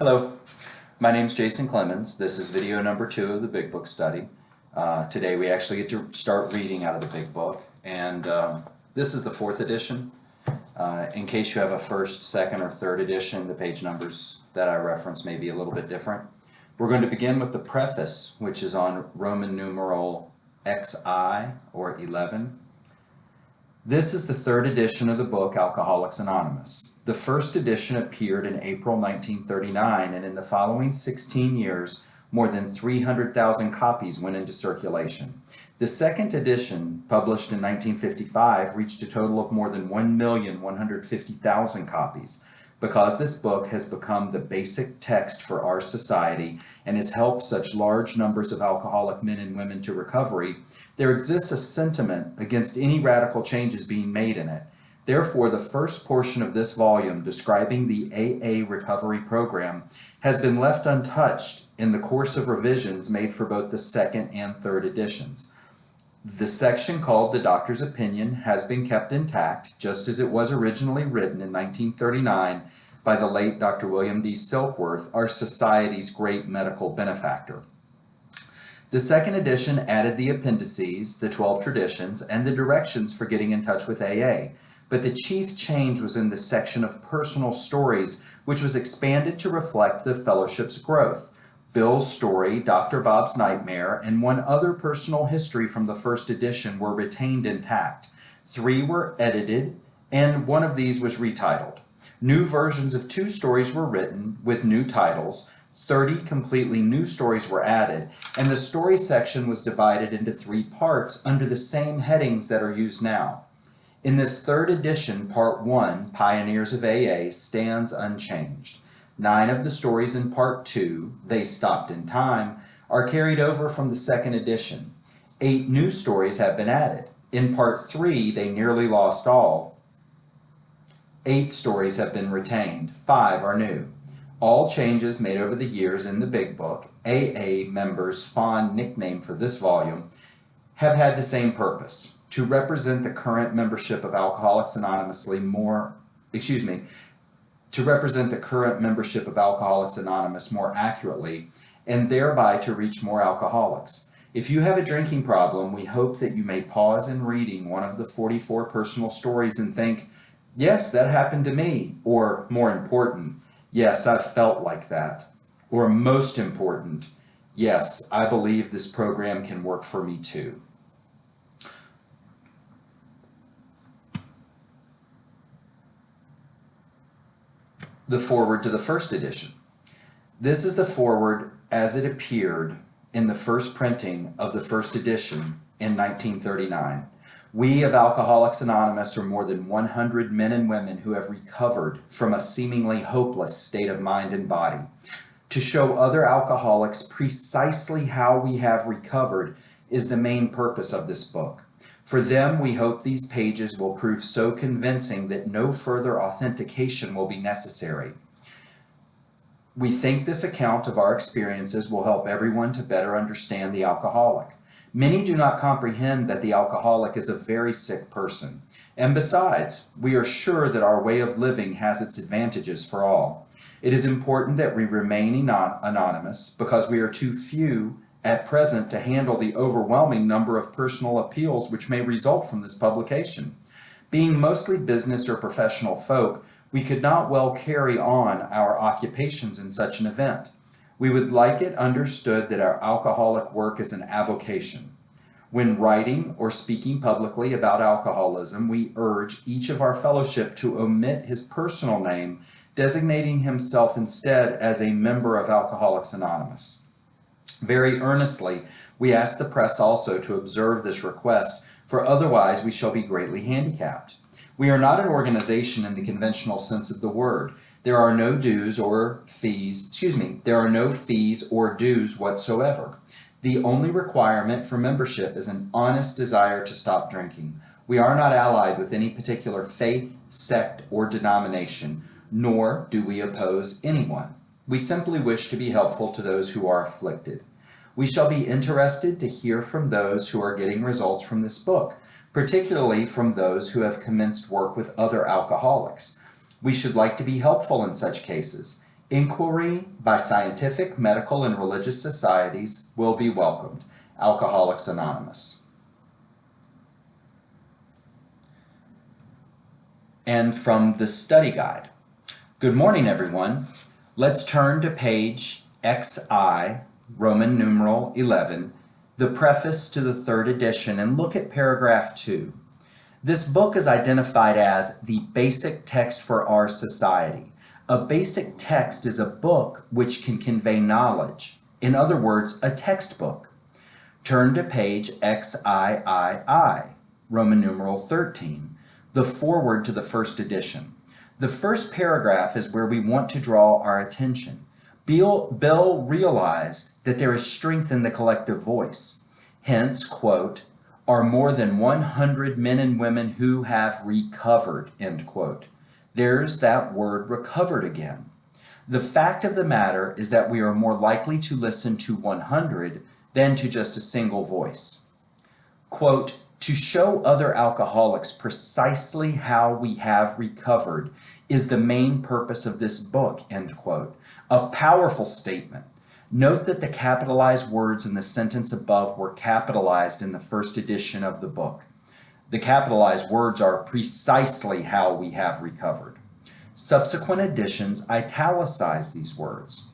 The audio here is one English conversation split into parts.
Hello, my name is Jason Clemens. This is video number 2 of the Big Book study. Today we actually get to start reading out of the Big Book, and this is the 4th edition. In case you have a 1st, 2nd, or 3rd edition, the page numbers that I reference may be a little bit different. We're going to begin with the preface, which is on Roman numeral XI, or 11. This is the 3rd edition of the book Alcoholics Anonymous. The 1st edition appeared in April 1939, and in the following 16 years, more than 300,000 copies went into circulation. The 2nd edition, published in 1955, reached a total of more than 1,150,000 copies. Because this book has become the basic text for our society and has helped such large numbers of alcoholic men and women to recovery, there exists a sentiment against any radical changes being made in it. Therefore, the first portion of this volume describing the AA recovery program has been left untouched in the course of revisions made for both the 2nd and 3rd editions. The section called The Doctor's Opinion has been kept intact, just as it was originally written in 1939 by the late Dr. William D. Silkworth, our society's great medical benefactor. The 2nd edition added the appendices, the 12 traditions, and the directions for getting in touch with AA, but the chief change was in the section of personal stories, which was expanded to reflect the fellowship's growth. Bill's story, Dr. Bob's Nightmare, and one other personal history from the 1st edition were retained intact. 3 were edited, and one of these was retitled. New versions of 2 stories were written with new titles. 30 completely new stories were added, and the story section was divided into 3 parts under the same headings that are used now. In this 3rd edition, Part 1, Pioneers of AA, stands unchanged. 9 of the stories in Part 2, They Stopped in Time, are carried over from the 2nd edition. 8 new stories have been added. In Part 3, They Nearly Lost All. 8 stories have been retained. 5 are new. All changes made over the years in the Big Book, AA members' fond nickname for this volume, have had the same purpose: to represent the current membership of Alcoholics Anonymous more accurately, and thereby to reach more alcoholics. If you have a drinking problem, we hope that you may pause in reading one of the 44 personal stories and think, yes, that happened to me, or more important, yes, I've felt like that, or most important, yes, I believe this program can work for me too. The foreword to the 1st edition. This is the foreword as it appeared in the first printing of the 1st edition in 1939. We of Alcoholics Anonymous are more than 100 men and women who have recovered from a seemingly hopeless state of mind and body. To show other alcoholics precisely how we have recovered is the main purpose of this book. For them, we hope these pages will prove so convincing that no further authentication will be necessary. We think this account of our experiences will help everyone to better understand the alcoholic. Many do not comprehend that the alcoholic is a very sick person. And besides, we are sure that our way of living has its advantages for all. It is important that we remain anonymous because we are too few at present to handle the overwhelming number of personal appeals which may result from this publication. Being mostly business or professional folk, we could not well carry on our occupations in such an event. We would like it understood that our alcoholic work is an avocation. When writing or speaking publicly about alcoholism, we urge each of our fellowship to omit his personal name, designating himself instead as a member of Alcoholics Anonymous. Very earnestly, we ask the press also to observe this request, for otherwise we shall be greatly handicapped. We are not an organization in the conventional sense of the word. There are no fees or dues whatsoever. The only requirement for membership is an honest desire to stop drinking. We are not allied with any particular faith, sect, or denomination, nor do we oppose anyone. We simply wish to be helpful to those who are afflicted. We shall be interested to hear from those who are getting results from this book, particularly from those who have commenced work with other alcoholics. We should like to be helpful in such cases. Inquiry by scientific, medical, and religious societies will be welcomed. Alcoholics Anonymous. And from the study guide. Good morning, everyone. Let's turn to page XI, Roman numeral 11, the preface to the third edition, and look at paragraph 2. This book is identified as the basic text for our society. A basic text is a book which can convey knowledge. In other words, a textbook. Turn to page XIII, Roman numeral 13, the foreword to the first edition. The first paragraph is where we want to draw our attention. Bell realized that there is strength in the collective voice. Hence, quote, are more than 100 men and women who have recovered, end quote. There's that word recovered again. The fact of the matter is that we are more likely to listen to 100 than to just a single voice. Quote, to show other alcoholics precisely how we have recovered is the main purpose of this book, end quote. A powerful statement. Note that the capitalized words in the sentence above were capitalized in the first edition of the book. The capitalized words are precisely how we have recovered. Subsequent editions italicize these words.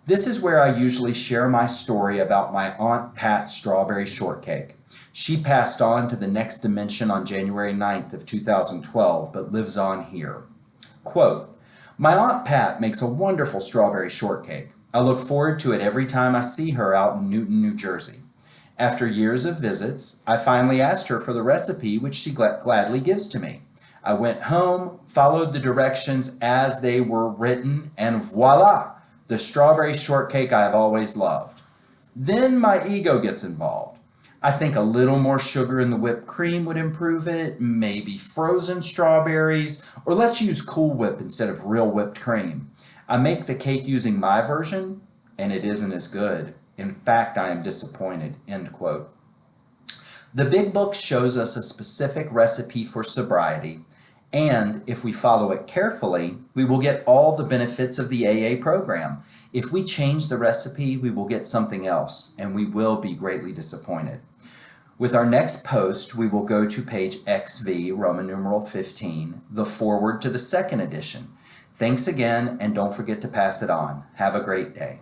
This is where I usually share my story about my Aunt Pat's strawberry shortcake. She passed on to the next dimension on January 9th of 2012, but lives on here. Quote, my Aunt Pat makes a wonderful strawberry shortcake. I look forward to it every time I see her out in Newton, New Jersey. After years of visits, I finally asked her for the recipe, which she gladly gives to me. I went home, followed the directions as they were written, and voila, the strawberry shortcake I have always loved. Then my ego gets involved. I think a little more sugar in the whipped cream would improve it, maybe frozen strawberries, or let's use Cool Whip instead of real whipped cream. I make the cake using my version, and it isn't as good. In fact, I am disappointed, end quote. The Big Book shows us a specific recipe for sobriety, and if we follow it carefully, we will get all the benefits of the AA program. If we change the recipe, we will get something else, and we will be greatly disappointed. With our next post, we will go to page XV, Roman numeral 15, the foreword to the second edition. Thanks again, and don't forget to pass it on. Have a great day.